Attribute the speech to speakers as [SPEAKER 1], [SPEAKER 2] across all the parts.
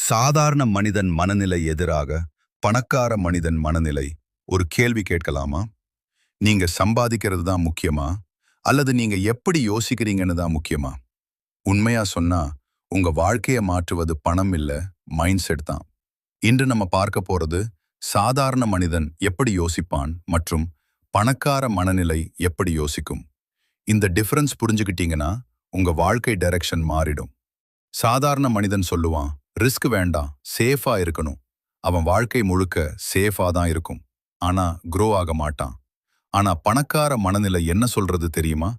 [SPEAKER 1] சாதாரண மனிதன் மனநிலை எதிராக பணக்கார மனிதன் மனநிலை. ஒரு கேள்வி கேட்கலாமா? நீங்க சம்பாதிக்கிறது தான் முக்கியமா, அல்லது நீங்க எப்படி யோசிக்கிறீங்கன்னு தான் முக்கியமா? உண்மையா சொன்னா, உங்க வாழ்க்கையை மாற்றுவது பணம் இல்ல, மைண்ட் செட் தான். இன்று நம்ம பார்க்க போறது சாதாரண மனிதன் எப்படி யோசிப்பான் மற்றும் பணக்கார மனநிலை எப்படி யோசிக்கும். இந்த டிஃபரன்ஸ் புரிஞ்சுக்கிட்டீங்கன்னா உங்க வாழ்க்கை டைரக்ஷன் மாறிடும். சாதாரண மனிதன் சொல்லுவான், ரிஸ்க் வேண்டாம், சேஃபா இருக்கணும். அவன் வாழ்க்கை முழுக்க சேஃபா தான் இருக்கும். ஆனா க்ரோ ஆக மாட்டான். ஆனா பணக்கார மனநிலை என்ன சொல்றது தெரியுமா?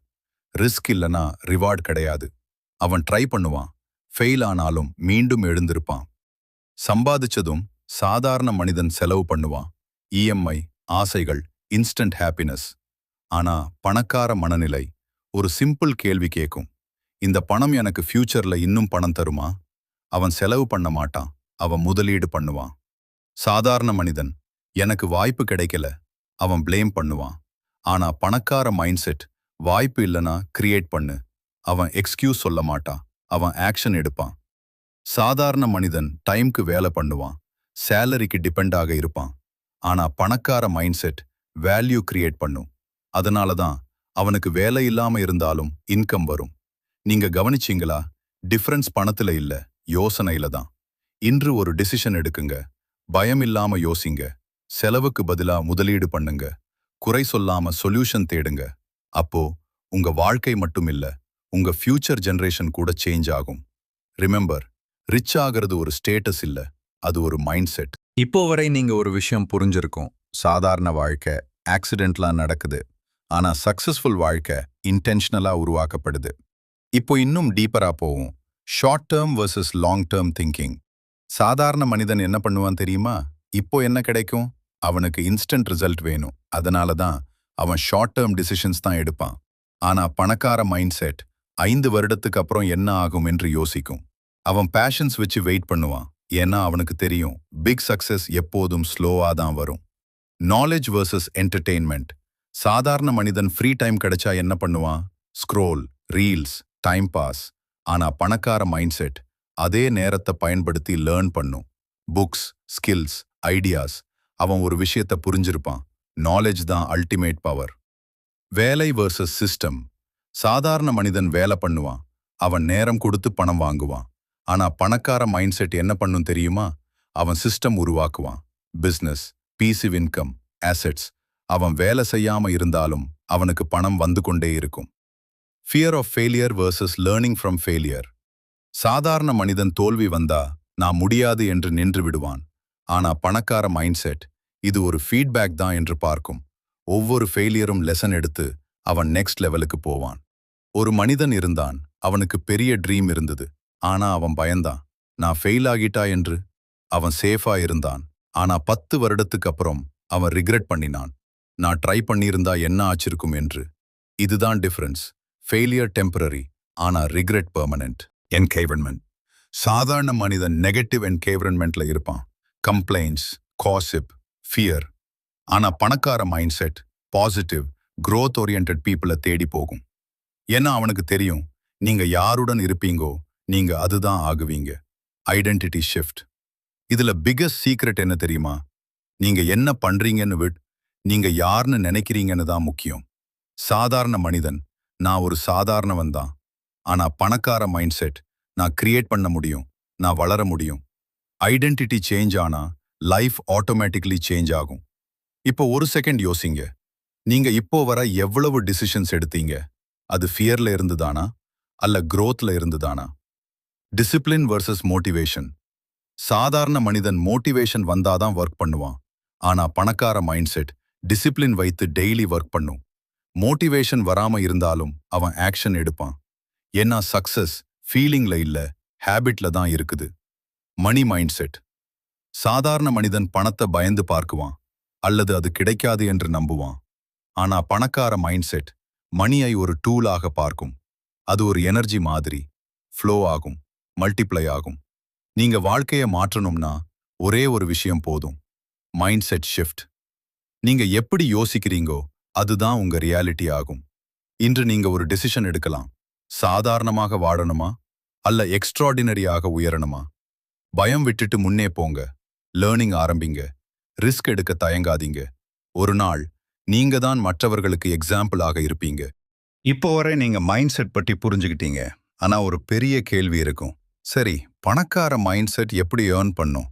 [SPEAKER 1] ரிஸ்க் இல்லனா ரிவார்ட் கிடையாது. அவன் ட்ரை பண்ணுவான், ஃபெயில் ஆனாலும் மீண்டும் எழுந்திருப்பான். சம்பாதிச்சதும் சாதாரண மனிதன் செலவு பண்ணுவான். இஎம்ஐ, ஆசைகள், இன்ஸ்டன்ட் ஹாப்பினஸ். ஆனா பணக்கார மனநிலை ஒரு சிம்பிள் கேள்வி கேட்கும். இந்த பணம் எனக்கு ஃபியூச்சர்ல இன்னும் பணம் தருமா? அவன் செலவு பண்ண மாட்டான், அவன் முதலீடு பண்ணுவான். சாதாரண மனிதன், எனக்கு வாய்ப்பு கிடைக்கல, அவன் ப்ளேம் பண்ணுவான். ஆனா பணக்கார மைண்ட் செட், வாய்ப்பு இல்லனா கிரியேட் பண்ணு. அவன் எக்ஸ்கியூஸ் சொல்ல மாட்டான், அவன் ஆக்ஷன் எடுப்பான். சாதாரண மனிதன் டைம்க்கு வேலை பண்ணுவான், சேலரிக்கு டிபெண்ட் இருப்பான். ஆனா பணக்கார மைண்ட் செட் வேல்யூ கிரியேட் பண்ணும். அதனால தான் அவனுக்கு வேலை இல்லாம இருந்தாலும் இன்கம் வரும். நீங்க கவனிச்சீங்களா? டிஃபரன்ஸ் பணத்துல இல்ல, யோசனையில தான். இன்று ஒரு டிசிஷன் எடுக்குங்க, பயம் இல்லாம யோசிங்க, செலவுக்கு பதிலா முதலீடு பண்ணுங்க, குறை சொல்லாம சொல்யூஷன் தேடுங்க. அப்போ உங்க வாழ்க்கை மட்டும் இல்ல, உங்க ஃபியூச்சர் ஜெனரேஷன் கூட சேஞ்ச் ஆகும். ரிமெம்பர், ரிச் ஆகிறது ஒரு ஸ்டேட்டஸ் இல்ல, அது ஒரு மைண்ட் செட்.
[SPEAKER 2] இப்போ வரை நீங்க ஒரு விஷயம் புரிஞ்சிருக்கும். சாதாரண வாழ்க்கை ஆக்சிடென்ட்லாம் நடக்குது. ஆனா சக்சஸ்ஃபுல் வாழ்க்கை இன்டென்ஷனலா உருவாக்கப்படுது. இப்போ இன்னும் டீப்பரா போவோம். Short term versus long term thinking. சாதாரண மனிதன் என்ன பண்ணுவான் தெரியுமா? இப்போ என்ன கிடைக்கும்? அவனுக்கு இன்ஸ்டன்ட் ரிசல்ட் வேணும். அதனால தான் அவன் ஷார்ட் டேர்ம் டிசிஷன்ஸ் தான் எடுப்பான். ஆனா பணக்கார மைண்ட் செட் 5 வருடத்துக்கு அப்புறம் என்ன ஆகும் என்று யோசிக்கும். அவன் பேஷன்ஸ் வச்சு வெயிட் பண்ணுவான். ஏன்னா அவனுக்கு தெரியும், பிக் சக்சஸ் எப்போதும் ஸ்லோவா தான் வரும். Knowledge versus entertainment. சாதாரண மனிதன் ஃப்ரீ டைம் கிடைச்சா என்ன பண்ணுவான்? Scroll, reels, time pass. ஆனா பணக்கார மைண்ட் செட் அதே நேரத்தை பயன்படுத்தி லேர்ன் பண்ணும். Books, skills, ideas. அவன் ஒரு விஷயத்தை புரிஞ்சிருப்பான். நாலேஜ் தான் அல்டிமேட் பவர். வேலை வர்சஸ் சிஸ்டம். சாதாரண மனிதன் வேலை பண்ணுவான், அவன் நேரம் கொடுத்து பணம் வாங்குவான். ஆனா பணக்கார மைண்ட் செட் என்ன பண்ணும் தெரியுமா? அவன் சிஸ்டம் உருவாக்குவான். Business, passive income, assets. அவன் வேலை செய்யாம இருந்தாலும் அவனுக்கு பணம் வந்து கொண்டே இருக்கும். Fear of failure versus learning from failure. சாதாரண மனிதன் தோல்வி வந்தா நான் முடியாது என்று நின்று விடுவான். ஆனா பணக்கார மைண்ட் செட் இது ஒரு ஃபீட்பேக் தான் என்று பார்க்கும். ஒவ்வொரு ஃபெயிலியரும் லெசன் எடுத்து அவன் நெக்ஸ்ட் லெவலுக்கு போவான். ஒரு மனிதன் இருந்தான், அவனுக்கு பெரிய ட்ரீம் இருந்தது. ஆனா அவன் பயந்தான், நான் ஃபெயில் ஆகிட்டா என்று. அவன் சேஃபா இருந்தான். ஆனா 10 வருடத்துக்கு அப்புறம் அவன் ரிக்ரெட் பண்ணினான், நான் ட்ரை பண்ணியிருந்தா என்ன ஆச்சிருக்கும் என்று. இதுதான் டிஃபரன்ஸ். ஃபெயிலியர் டெம்பரரி, ஆனா ரிக்ரெட் பெர்மனன்ட். என்கேவன்மெண்ட். சாதாரண மனிதன் நெகட்டிவ் என்கேவன்மெண்ட்ல இருப்பான். Complaints, gossip, fear. ஆனா பணக்கார mind set positive, growth oriented பீப்புளை தேடி போகும். ஏன்னா அவனுக்கு தெரியும், நீங்க யாருடன் இருப்பீங்கோ நீங்க அதுதான் ஆகுவீங்க. Identity shift. இதுல பிகஸ்ட் சீக்ரெட் என்ன தெரியுமா? நீங்க என்ன பண்றீங்கன்னு விட், நீங்க யாருன்னு நினைக்கிறீங்கன்னு தான் முக்கியம். சாதாரண மனிதன், நான் ஒரு சாதாரணவன் தான். ஆனா பணக்கார மைண்ட் செட், நான் கிரியேட் பண்ண முடியும், நான் வளர முடியும். ஐடென்டிட்டி சேஞ்ச் ஆனா லைஃப் ஆட்டோமேட்டிக்லி சேஞ்ச் ஆகும். இப்போ ஒரு செகண்ட் யோசிங்க, நீங்க இப்போ வர எவ்வளவு டிசிஷன்ஸ் எடுத்தீங்க? அது ஃபியர்ல இருந்துதானா அல்ல growthல இருந்துதானா? Discipline versus motivation. சாதாரண மனிதன் மோட்டிவேஷன் வந்தாதான் ஒர்க் பண்ணுவான். ஆனா பணக்கார மைண்ட் செட் டிசிப்ளின் வைத்து டெய்லி ஒர்க் பண்ணும். மோட்டிவேஷன் வராம இருந்தாலும் அவன் ஆக்ஷன் எடுப்பான். ஏன்னா சக்சஸ் ஃபீலிங்ல இல்ல, ஹேபிட்ல தான் இருக்குது. மணி மைண்ட் செட். சாதாரண மனிதன் பணத்தை பயந்து பார்க்குவான், அல்லது அது கிடைக்காது என்று நம்புவான். ஆனா பணக்கார மைண்ட் செட் மணியை ஒரு டூலாக பார்க்கும். அது ஒரு எனர்ஜி மாதிரி, ஃப்ளோ ஆகும், மல்டிப்ளை ஆகும். நீங்க வாழ்க்கையை மாற்றணும்னா ஒரே ஒரு விஷயம் போதும், மைண்ட் செட் ஷிஃப்ட். நீங்க எப்படி யோசிக்கிறீங்கோ அதுதான் உங்க ரியாலிட்டி ஆகும். இன்று நீங்க ஒரு டிசிஷன் எடுக்கலாம். சாதாரணமாக வாழணுமா அல்ல எக்ஸ்ட்ராடினரியாக உயரணுமா?
[SPEAKER 1] பயம் விட்டுட்டு முன்னே போங்க. லேர்னிங் ஆரம்பிங்க. ரிஸ்க் எடுக்க தயங்காதீங்க. ஒரு நாள் நீங்க தான் மற்றவர்களுக்கு எக்ஸாம்பிளாக இருப்பீங்க.
[SPEAKER 2] இப்போ வரை நீங்க மைண்ட் செட் பற்றி புரிஞ்சுக்கிட்டீங்க. ஆனா ஒரு பெரிய கேள்வி இருக்கும். சரி, பணக்கார மைண்ட் செட் எப்படி ஏர்ன் பண்ணும்?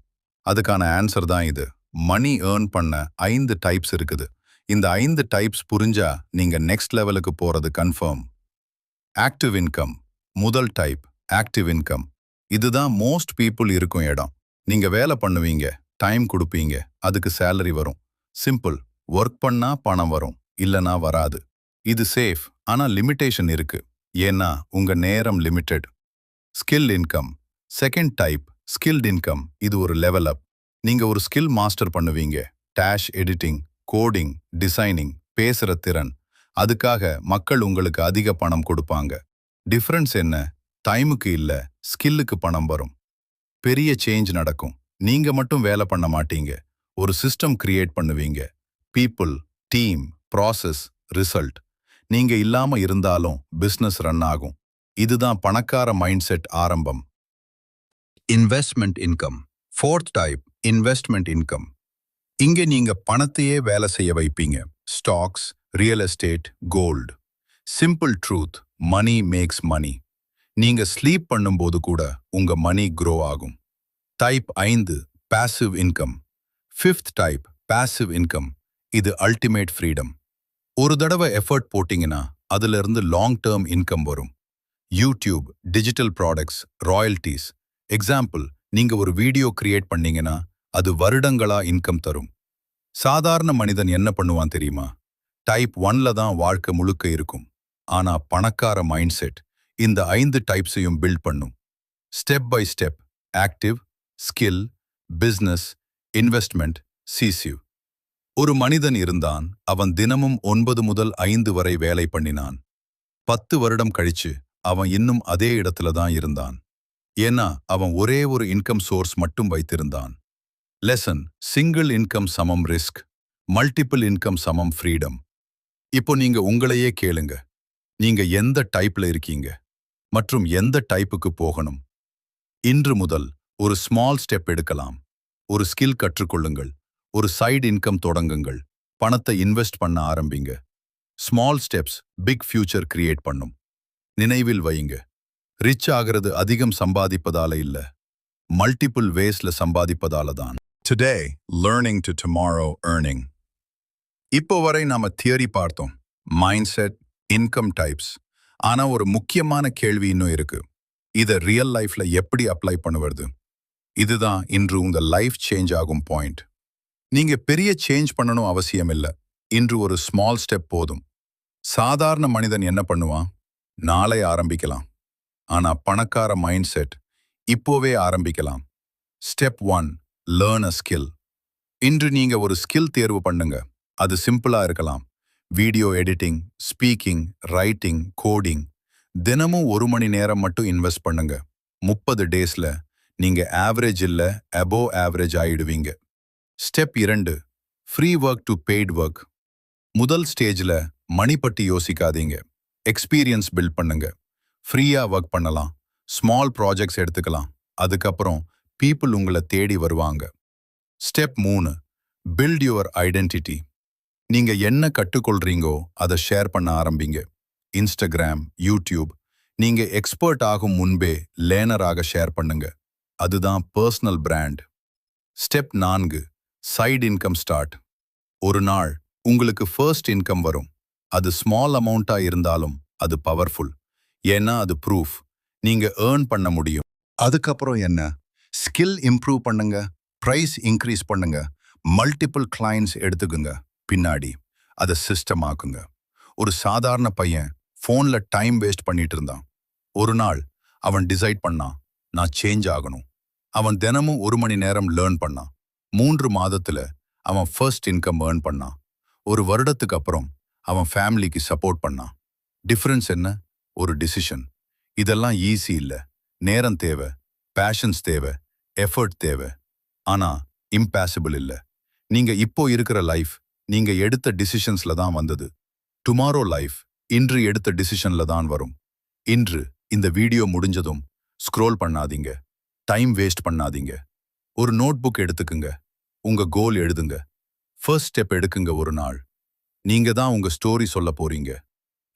[SPEAKER 2] அதுக்கான ஆன்சர் தான் இது. மணி ஏர்ன் பண்ண 5 டைப்ஸ் இருக்குது. இந்த 5 டைப்ஸ் புரிஞ்சா நீங்க நெக்ஸ்ட் லெவலுக்கு போறது கன்ஃபார்ம். Active income. முதல் டைப் ஆக்டிவ் இன்கம். இதுதான் மோஸ்ட் பீப்புள் இருக்கும் இடம். நீங்க வேலை பண்ணுவீங்க, டைம் கொடுப்பீங்க, அதுக்கு சேலரி வரும். சிம்பிள். ஒர்க் பண்ணா பணம் வரும், இல்லனா வராது. இது சேஃப். ஆனா லிமிட்டேஷன் இருக்கு. ஏன்னா உங்க நேரம் limited. Skill income. Second type skilled income. இது ஒரு லெவல் அப். நீங்க ஒரு ஸ்கில் மாஸ்டர் பண்ணுவீங்க. டேஷ் எடிட்டிங், கோடிங், டிசைனிங், பேசுற திறன். அதுக்காக மக்கள் உங்களுக்கு அதிக பணம் கொடுப்பாங்க. டிஃபரன்ஸ் என்ன? டைமுக்கு இல்ல, ஸ்கில்லுக்கு பணம் வரும். பெரிய சேஞ்ச் நடக்கும். நீங்க மட்டும் வேலை பண்ண மாட்டீங்க. ஒரு சிஸ்டம் கிரியேட் பண்ணுவீங்க. People, team, process, result. நீங்க இல்லாம இருந்தாலும் பிசினஸ் ரன் ஆகும். இதுதான் பணக்கார மைண்ட் செட் ஆரம்பம். Investment income. Fourth type investment income. இங்க நீங்க பணத்தையே வேலை செய்ய வைப்பீங்க. Stocks, real estate, gold. Simple truth, money makes money. நீங்க ஸ்லீப் பண்ணும்போது கூட உங்க மணி க்ரோ ஆகும். Type 5 passive income. Fifth type passive income. இது அல்டிமேட் ஃப்ரீடம். ஒரு தடவை எஃபர்ட் போட்டீங்கன்னா அதுல இருந்து லாங் டேர்ம் இன்கம் வரும். YouTube, digital products, royalties. Example, நீங்க ஒரு வீடியோ கிரியேட் பண்ணீங்கன்னா அது வருடங்களா இன்கம் தரும். சாதாரண மனிதன் என்ன பண்ணுவான் தெரியுமா? டைப் 1ல தான் வாழ்க்கை முழுக்க இருக்கும். ஆனா பணக்கார மைண்ட் செட் இந்த 5 டைப்ஸையும் பில்ட் பண்ணும். Step by step. Active, skill, business, investment, passive. ஒரு மனிதன் இருந்தான். அவன் தினமும் 9 முதல் 5 வரை வேலை பண்ணினான். 10 வருடம் கழிச்சு அவன் இன்னும் அதே இடத்துல தான் இருந்தான். ஏன்னா அவன் ஒரே ஒரு இன்கம் சோர்ஸ் மட்டும் வைத்திருந்தான். லெசன்: சிங்கிள் இன்கம் சமம் ரிஸ்க், மல்டிபிள் இன்கம் சமம் ஃப்ரீடம். இப்போ நீங்க உங்களையே கேளுங்க. நீங்க எந்த டைப்ல இருக்கீங்க மற்றும் எந்த டைப்புக்கு போகணும்? இன்று முதல் ஒரு ஸ்மால் ஸ்டெப் எடுக்கலாம். ஒரு ஸ்கில் கற்றுக்கொள்ளுங்கள். ஒரு சைடு இன்கம் தொடங்குங்கள். பணத்தை இன்வெஸ்ட் பண்ண ஆரம்பிங்க. Small steps big future create பண்ணும். நினைவில் வையுங்க, ரிச் ஆகிறது அதிகம் சம்பாதிப்பதால இல்ல, மல்டிபிள் வேஸ்ல சம்பாதிப்பதால தான். Today learning to tomorrow earning. இப்போ வரை நாம தியரி பார்த்தோம், மைண்ட் செட், இன்கம் டைப்ஸ். ஆனா ஒரு முக்கியமான கேள்வி இன்னும் இருக்கு. இதை ரியல் லைஃப்ல எப்படி அப்ளை பண்ணுவது? இதுதான் இன்று உங்க லைஃப் சேஞ்ச் ஆகும் பாயிண்ட். நீங்க பெரிய சேஞ்ச் பண்ணணும் அவசியம் இல்லை. இன்று ஒரு ஸ்மால் ஸ்டெப் போதும். சாதாரண மனிதன் என்ன பண்ணுவான்? நாளை ஆரம்பிக்கலாம். ஆனா பணக்கார மைண்ட் செட் இப்போவே ஆரம்பிக்கலாம். Step 1, learn a skill. இன்று நீங்க ஒரு ஸ்கில் தேர்வு பண்ணுங்க. அது சிம்பிளா இருக்கலாம். Video editing, speaking, writing, coding. தினமும் 1 மணி நேரம் மட்டும் இன்வெஸ்ட் பண்ணுங்க. 30 டேஸ்ல நீங்க ஆவரேஜ் இல்ல அபோவ் ஆவரேஜ் ஆயிடுவீங்க. Step 2, free work to paid work. முதல் ஸ்டேஜ்ல மணி பற்றி யோசிக்காதீங்க. எக்ஸ்பீரியன்ஸ் பில்ட் பண்ணுங்க. ஃப்ரீயா ஒர்க் பண்ணலாம். ஸ்மால் ப்ராஜெக்ட்ஸ் எடுத்துக்கலாம். அதுக்கப்புறம் பீப்புள் உங்களை தேடி வருவாங்க. Step 3, build your identity. நீங்க என்ன கற்றுக்கொள்றீங்கோ அதை ஷேர் பண்ண ஆரம்பிங்க. Instagram, YouTube. நீங்க எக்ஸ்பர்ட் ஆகும் முன்பே லேர்னராக ஷேர் பண்ணுங்க. அதுதான் personal brand. Step 4, side income start. ஒரு நாள் உங்களுக்கு ஃபர்ஸ்ட் இன்கம் வரும். அது ஸ்மால் அமௌண்ட்டா இருந்தாலும் அது பவர்ஃபுல். ஏன்னா அது ப்ரூஃப் நீங்க ஏர்ன் பண்ண முடியும். அதுக்கப்புறம் என்ன? ஸ்கில் இம்ப்ரூவ் பண்ணுங்க, பிரைஸ் இன்க்ரீஸ் பண்ணுங்க, மல்டிபிள் கிளைண்ட்ஸ் எடுத்துக்குங்க. பின்னாடி அதை சிஸ்டம் ஆக்குங்க. ஒரு சாதாரண பையன் ஃபோன்ல டைம் வேஸ்ட் பண்ணிட்டு இருந்தான். ஒரு நாள் அவன் டிசைட் பண்ணான், நான் சேஞ்ச் ஆகணும். அவன் தினமும் 1 மணி நேரம் லேர்ன் பண்ணான். 3 மாதத்துல அவன் ஃபர்ஸ்ட் இன்கம் ஏர்ன் பண்ணான். ஒரு வருடத்துக்கு அப்புறம் அவன் ஃபேமிலிக்கு சப்போர்ட் பண்ணான். டிஃபரன்ஸ் என்ன? ஒரு டிசிஷன். இதெல்லாம் ஈஸி இல்ல. நேரம் தேவை, பேஷன்ஸ் தேவை, எஃபர்ட் தேவை. ஆனா இம்பாசிபிள் இல்ல. நீங்க இப்போ இருக்கிற லைஃப் நீங்க எடுத்த டிசிஷன்ஸ்ல தான் வந்தது. டுமாரோ லைஃப் இன்று எடுத்த டிசிஷன்ல தான் வரும். இன்று இந்த வீடியோ முடிஞ்சதும் ஸ்க்ரோல் பண்ணாதீங்க.
[SPEAKER 1] டைம் வேஸ்ட் பண்ணாதீங்க. ஒரு நோட் புக் எடுத்துக்குங்க. உங்க கோல் எழுதுங்க. ஃபர்ஸ்ட் ஸ்டெப் எடுக்குங்க ஒரு நாள். நீங்க தான் உங்க ஸ்டோரி சொல்ல போறீங்க.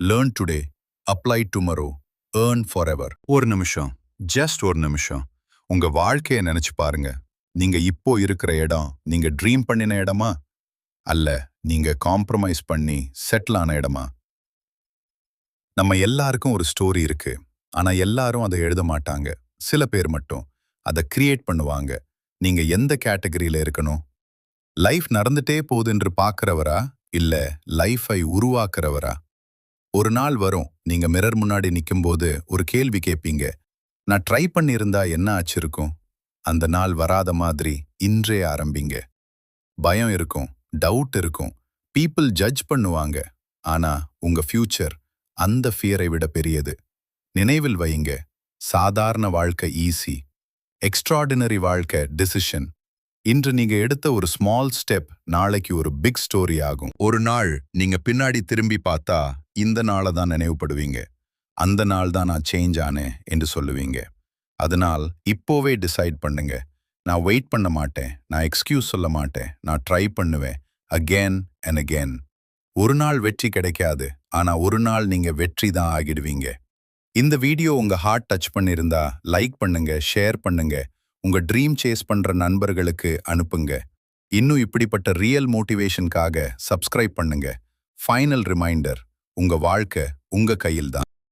[SPEAKER 1] Learn today, apply tomorrow, earn forever.
[SPEAKER 2] ஒரு நிமிஷம், ஜஸ்ட் ஒரு நிமிஷம். உங்க வாழ்க்கையை நினைச்சு பாருங்க. நீங்க இப்போ இருக்கிற இடம் நீங்க ட்ரீம் பண்ணின இடமா? அல்ல நீங்க காம்ப்ரமைஸ் பண்ணி செட்டில் ஆன இடமா? நம்ம எல்லாருக்கும் ஒரு ஸ்டோரி இருக்கு. ஆனா எல்லாரும் அதை எழுத மாட்டாங்க. சில பேர் மட்டும் அதை கிரியேட் பண்ணுவாங்க. நீங்க எந்த கேட்டகரியில இருக்கணும்? லைஃப் நடந்துட்டே போகுதுன்று பார்க்கிறவரா? இல்ல லைஃபை உருவாக்குறவரா? ஒரு நாள் வரும், நீங்க மிரர் முன்னாடி நிக்கும்போது ஒரு கேள்வி கேட்பீங்க. நான் ட்ரை பண்ணியிருந்தா என்ன ஆச்சிருக்கும்? அந்த நாள் வராத மாதிரி இன்றே ஆரம்பிங்க. பயம் இருக்கும், டவுட் இருக்கும், பீப்புள் ஜட்ஜ் பண்ணுவாங்க. ஆனா உங்க ஃபியூச்சர் அந்த ஃபியரை விட பெரியது. நினைவில் வையுங்க, சாதாரண வாழ்க்கை ஈஸி, எக்ஸ்ட்ராடினரி வாழ்க்கை டிசிஷன். இன்று நீங்க எடுத்த ஒரு ஸ்மால் ஸ்டெப் நாளைக்கு ஒரு பிக் ஸ்டோரி ஆகும். ஒரு நாள் நீங்க பின்னாடி திரும்பி பார்த்தா இந்த நாளை தான் நினைவுபடுவீங்க. அந்த நாள் தான் நான் சேஞ்ச் ஆனேன் என்று சொல்லுவீங்க. அதனால் இப்போவே டிசைட் பண்ணுங்க. நான் வெயிட் பண்ண மாட்டேன், நான் எக்ஸ்கியூஸ் சொல்ல மாட்டேன், நான் ட்ரை பண்ணுவேன். Again and again. ஒரு நாள் வெற்றி கிடைக்காது, ஆனா ஒரு நாள் நீங்க வெற்றி தான் ஆகிடுவீங்க. இந்த வீடியோ உங்க ஹார்ட் டச் பண்ணியிருந்தா லைக் பண்ணுங்க, ஷேர் பண்ணுங்க, உங்க ட்ரீம் சேஸ் பண்ற நண்பர்களுக்கு அனுப்புங்க. இன்னும் இப்படிப்பட்ட ரியல் மோட்டிவேஷனுக்காக சப்ஸ்கிரைப் பண்ணுங்க. ஃபைனல் ரிமைண்டர், உங்க வாழ்க்கை உங்க கையில் தான்.